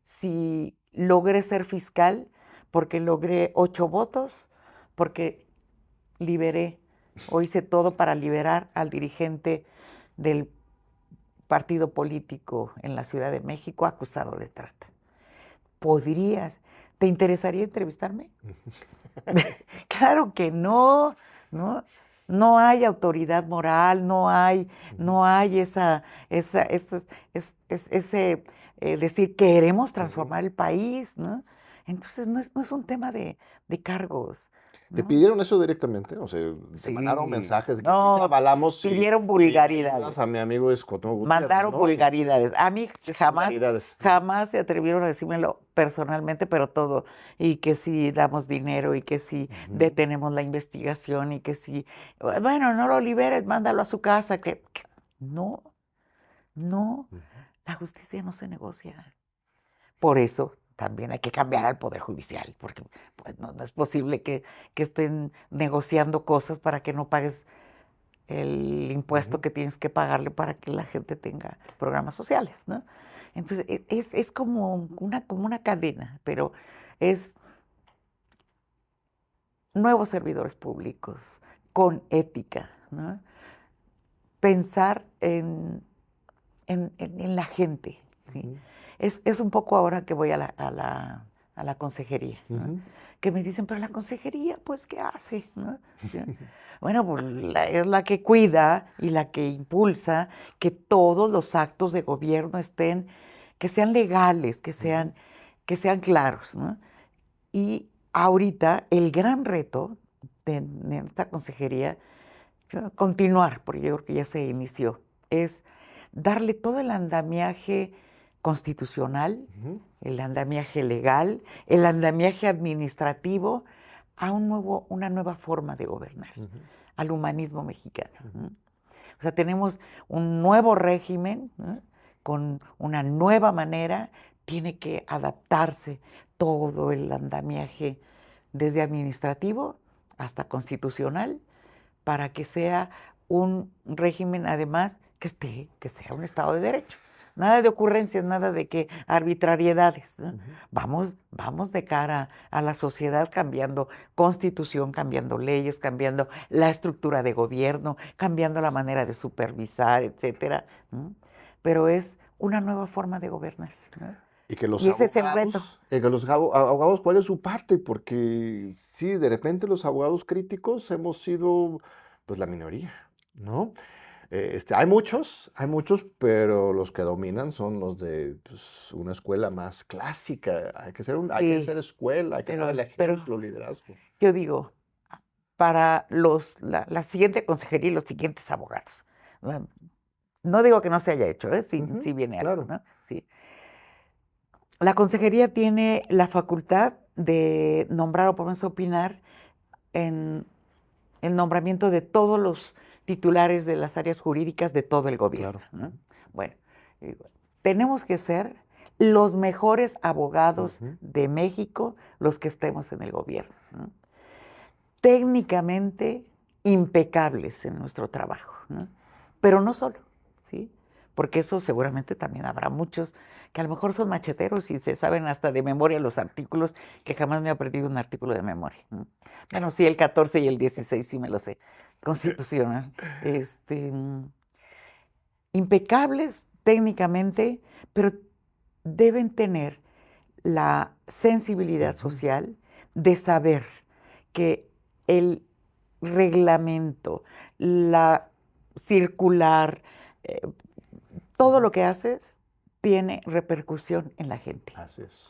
Si logré ser fiscal porque logré 8 votos, porque liberé o hice todo para liberar al dirigente del partido político en la Ciudad de México acusado de trata. ¿Podrías? ¿Te interesaría entrevistarme? Claro que no, ¿no? No hay autoridad moral, no hay ese decir queremos Ujú. transformar el país, ¿no? Entonces no es un tema de cargos, ¿Te ¿no? pidieron eso directamente? O sea, te mandaron Sí, mensajes de que sí te no, avalamos pidieron si le ayudas a vulgaridades. mi amigo Cuauhtémoc Gutiérrez, Mandaron ¿no? vulgaridades. A mí Vulgaridades. jamás se atrevieron a decírmelo personalmente, pero todo. Y que si damos dinero y que si Ujú. detenemos la investigación y que si, bueno, no lo liberes, mándalo a su casa. No, no, Ujú. la justicia no se negocia. Por eso también hay que cambiar al Poder Judicial, porque pues, no es posible que estén negociando cosas para que no pagues el impuesto Ujú. que tienes que pagarle para que la gente tenga programas sociales, ¿no? Entonces, es como una cadena, pero es nuevos servidores públicos con ética, ¿no? Pensar en la gente, ¿sí? Ujú. Es un poco ahora que voy a la consejería, ¿no? Ujú. Que me dicen, pero la consejería, pues, ¿qué hace? ¿No? ¿Ya? Bueno, pues es la que cuida y la que impulsa que todos los actos de gobierno que sean legales, Ujú. que sean claros, ¿no? Y ahorita el gran reto de esta consejería, continuar, porque yo creo que ya se inició, es darle todo el andamiaje constitucional, Ujú. el andamiaje legal, el andamiaje administrativo a una nueva forma de gobernar, Ujú. al humanismo mexicano, ¿no? Ujú. O sea, tenemos un nuevo régimen, ¿no? Con una nueva manera, tiene que adaptarse todo el andamiaje, desde administrativo hasta constitucional, para que sea un régimen, además, que sea un Estado de Derecho. Nada de ocurrencias, nada de que arbitrariedades, ¿no? Ujú. Vamos de cara a la sociedad cambiando constitución, cambiando leyes, cambiando la estructura de gobierno, cambiando la manera de supervisar, etcétera, ¿no? Pero es una nueva forma de gobernar, ¿no? Y que los Y ese es el reto. abogados, ¿cuál es su parte? Porque sí, de repente los abogados críticos hemos sido, pues, la minoría, ¿no? Hay muchos, pero los que dominan son los de pues, una escuela más clásica. Hay que Sí, ser escuela, hay que dar el pero ejemplo, liderazgo. yo digo, para la siguiente consejería y los siguientes abogados. No digo que no se haya hecho, sí, Ujú, sí viene algo, claro. ¿no? Sí. La consejería tiene la facultad de nombrar o ponerse a opinar en el nombramiento de todos los titulares de las áreas jurídicas de todo el gobierno, Claro. ¿no? Bueno, tenemos que ser los mejores abogados Ujú. de México los que estemos en el gobierno, ¿no? Técnicamente impecables en nuestro trabajo, ¿no? Pero no solo, ¿sí? Porque eso seguramente también habrá muchos que a lo mejor son macheteros y se saben hasta de memoria los artículos, que jamás me he aprendido un artículo de memoria, ¿no? Bueno, sí, el 14 y el 16 sí me lo sé, constitucional. Impecables técnicamente, pero deben tener la sensibilidad Ujú. social de saber que el reglamento, la circular, eh, todo Ujú. lo que haces tiene repercusión en la gente, Así es.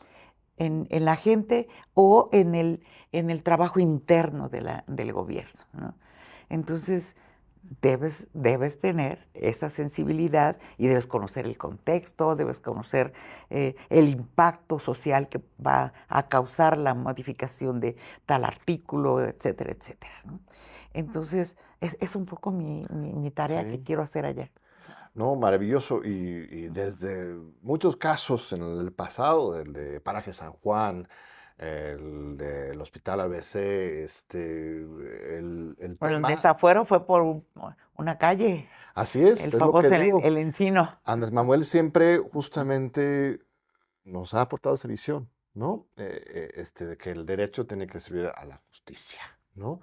en la gente o en el trabajo interno del gobierno, ¿no? Entonces, debes tener esa sensibilidad y debes conocer el contexto, debes conocer el impacto social que va a causar la modificación de tal artículo, etcétera, etcétera, ¿no? Entonces, es un poco mi tarea que Sí. quiero hacer allá. No, maravilloso. Y desde muchos casos en el pasado, el de Paraje San Juan, el del Hospital ABC, el Bueno, el tema. desafuero fue por una calle, Así el es lo famoso que digo. el Encino. Andrés Manuel siempre justamente nos ha aportado esa visión, ¿no? De que el derecho tiene que servir a la justicia, ¿no?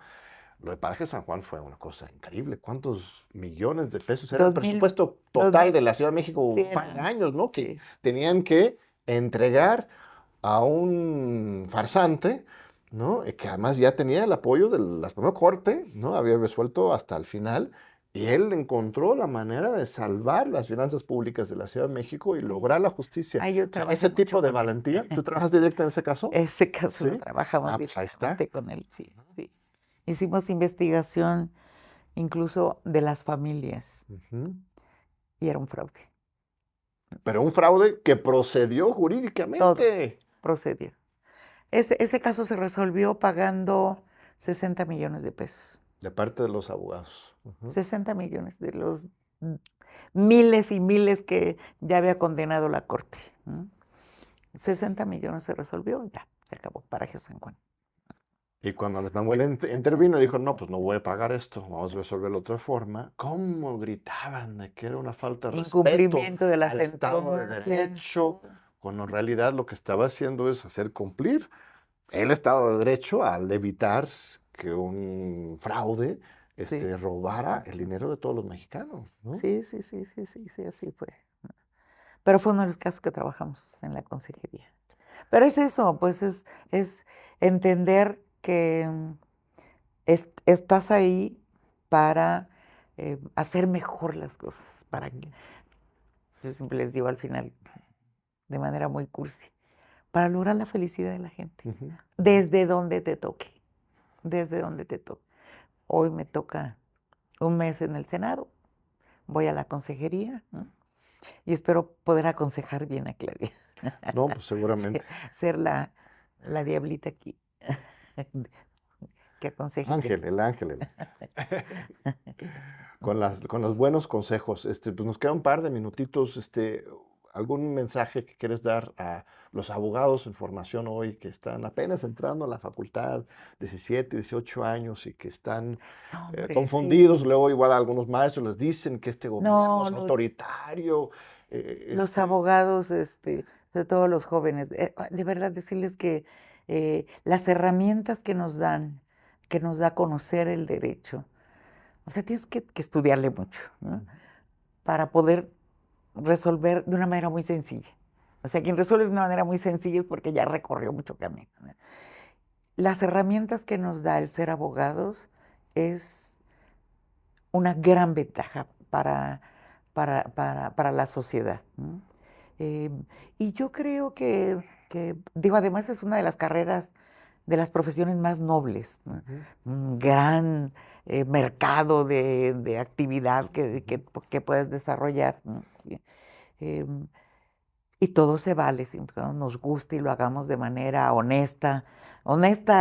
Lo de Paraje San Juan fue una cosa increíble. ¿Cuántos millones de pesos era el 2000, presupuesto total 2000, de la Ciudad de México sí, un par de años, ¿no? Que sí. tenían que entregar a un farsante, ¿no? Que además ya tenía el apoyo de la Suprema Corte, ¿no? Había resuelto hasta el final. Y él encontró la manera de salvar las finanzas públicas de la Ciudad de México y Sí. lograr la justicia. Yo O sea, trabajé ese mucho tipo de con él. valentía. ¿Tú trabajas directo en ese caso? Este caso lo Sí. trabajamos Ah, pues ahí está. directamente con él, sí, sí. Hicimos investigación incluso de las familias Ujú. y era un fraude. Pero un fraude que procedió Todo jurídicamente. procedió. Ese caso se resolvió pagando 60 millones de pesos. De parte de los abogados. Ujú. 60 millones de los miles y miles que ya había condenado la corte. 60 millones se resolvió, ya, se acabó, Paraje San Juan. Y cuando Andrés Manuel intervino y dijo, no, pues no voy a pagar esto, vamos a resolverlo de otra forma, ¿cómo gritaban de que era una falta de respeto Incumplimiento de la al Estado de sentencia. Derecho? Cuando en realidad lo que estaba haciendo es hacer cumplir el Estado de Derecho al evitar que un fraude Sí, robara el dinero de todos los mexicanos, ¿no? sí, sí, sí, sí, sí, sí, así fue. Pero fue uno de los casos que trabajamos en la consejería. Pero es eso, pues es entender que estás ahí para hacer mejor las cosas, para que, yo siempre les digo al final, de manera muy cursi, para lograr la felicidad de la gente, Ujú. desde donde te toque, desde donde te toque. Hoy me toca un mes en el Senado, voy a la consejería, ¿no? Y espero poder aconsejar bien a Claudia. No, pues Ser, seguramente. ser la diablita aquí que aconseje bien. El ángel. Con los buenos consejos. Pues nos queda un par de minutitos. ¿Algún mensaje que quieres dar a los abogados en formación hoy que están apenas entrando a la facultad, 17, 18 años y que están Hombre, confundidos? sí. Luego igual algunos maestros les dicen que este gobierno No, es autoritario. los abogados, sobre todo los jóvenes, de verdad decirles que las herramientas que nos da a conocer el derecho, o sea, tienes que estudiarle mucho, ¿no? Para poder resolver de una manera muy sencilla. O sea, quien resuelve de una manera muy sencilla es porque ya recorrió mucho camino, ¿no? Las herramientas que nos da el ser abogados es una gran ventaja para la sociedad, ¿no? Y yo creo que, digo, además es una de las carreras, de las profesiones más nobles, ¿no? Un gran mercado de actividad que puedes desarrollar, ¿no? Y todo se vale, siempre que nos guste y lo hagamos de manera honesta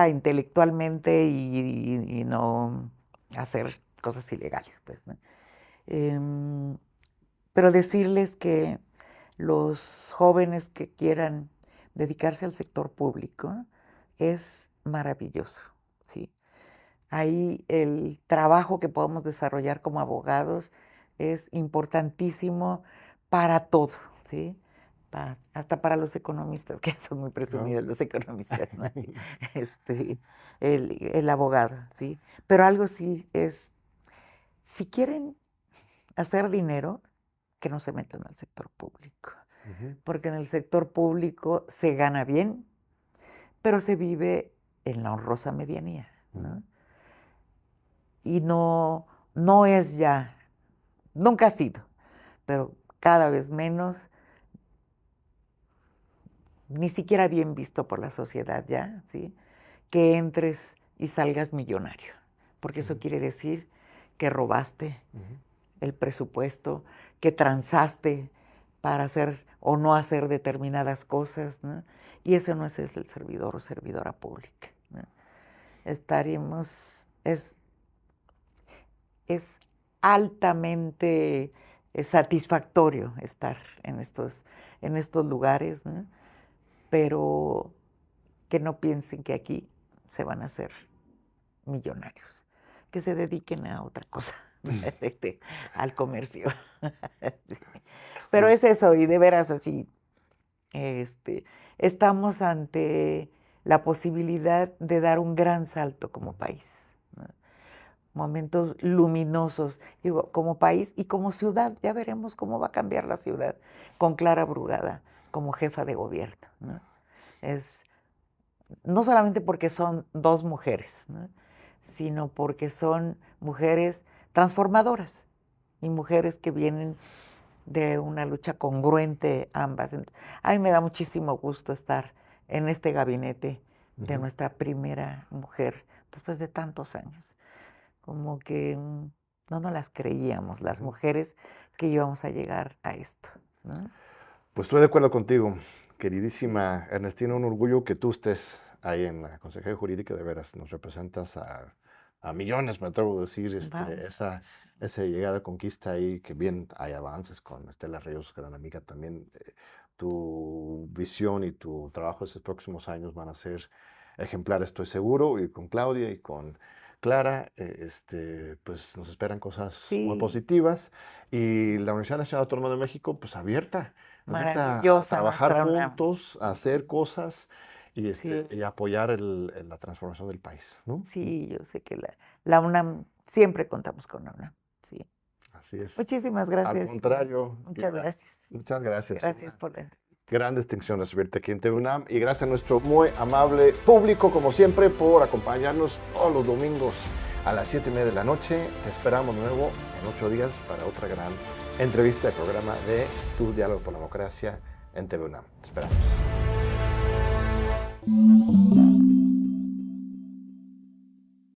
intelectualmente y no hacer cosas ilegales, pues, ¿no? Pero decirles que los jóvenes que quieran dedicarse al sector público es maravilloso, ¿sí? Ahí el trabajo que podemos desarrollar como abogados es importantísimo para todo, ¿sí? Hasta para los economistas, que son muy presumidos los economistas, ¿no? El abogado, ¿sí? Pero algo sí es, si quieren hacer dinero, que no se metan al sector público, porque en el sector público se gana bien, pero se vive en la honrosa medianía, ¿no? Y no es ya, nunca ha sido, pero cada vez menos, ni siquiera bien visto por la sociedad ya, ¿sí? Que entres y salgas millonario, porque eso quiere decir que robaste el presupuesto, que transaste para hacer o no hacer determinadas cosas, ¿no? Y eso no es el servidor o servidora pública, ¿no? Es altamente satisfactorio estar en estos lugares, ¿no? Pero que no piensen que aquí se van a hacer millonarios, que se dediquen a otra cosa, al comercio. Sí. Pero es eso, y de veras así, estamos ante la posibilidad de dar un gran salto como país, ¿no? Momentos luminosos, digo, como país y como ciudad. Ya veremos cómo va a cambiar la ciudad con Clara Brugada como jefa de gobierno, ¿no? No solamente porque son dos mujeres, ¿no? Sino porque son mujeres transformadoras y mujeres que vienen de una lucha congruente ambas. A mí me da muchísimo gusto estar en este gabinete de nuestra primera mujer después de tantos años. Como que no nos las creíamos las mujeres que íbamos a llegar a esto, ¿no? Pues estoy de acuerdo contigo, queridísima Ernestina, un orgullo que tú estés ahí en la Consejería Jurídica, de veras, nos representas a millones, me atrevo a decir, esa llegada de conquista ahí, que bien hay avances con Estela Ríos, gran amiga también. Tu visión y tu trabajo estos próximos años van a ser ejemplares, estoy seguro, y con Claudia y con Clara, pues nos esperan cosas muy positivas, y la Universidad Nacional Autónoma de México, pues abierta a trabajar juntos, a hacer cosas y apoyar la transformación del país, ¿no? Sí, yo sé que la UNAM, siempre contamos con la UNAM, sí. Así es. Muchísimas gracias. Al contrario. Muchas gracias. Muchas gracias. Gracias por la entrevista. Gran distinción recibirte aquí en TV UNAM, y gracias a nuestro muy amable público, como siempre, por acompañarnos todos los domingos a las 7:30 de la noche. Te esperamos de nuevo en 8 días para otra gran entrevista del programa de Tu Diálogo por la Democracia en TV UNAM. Te esperamos.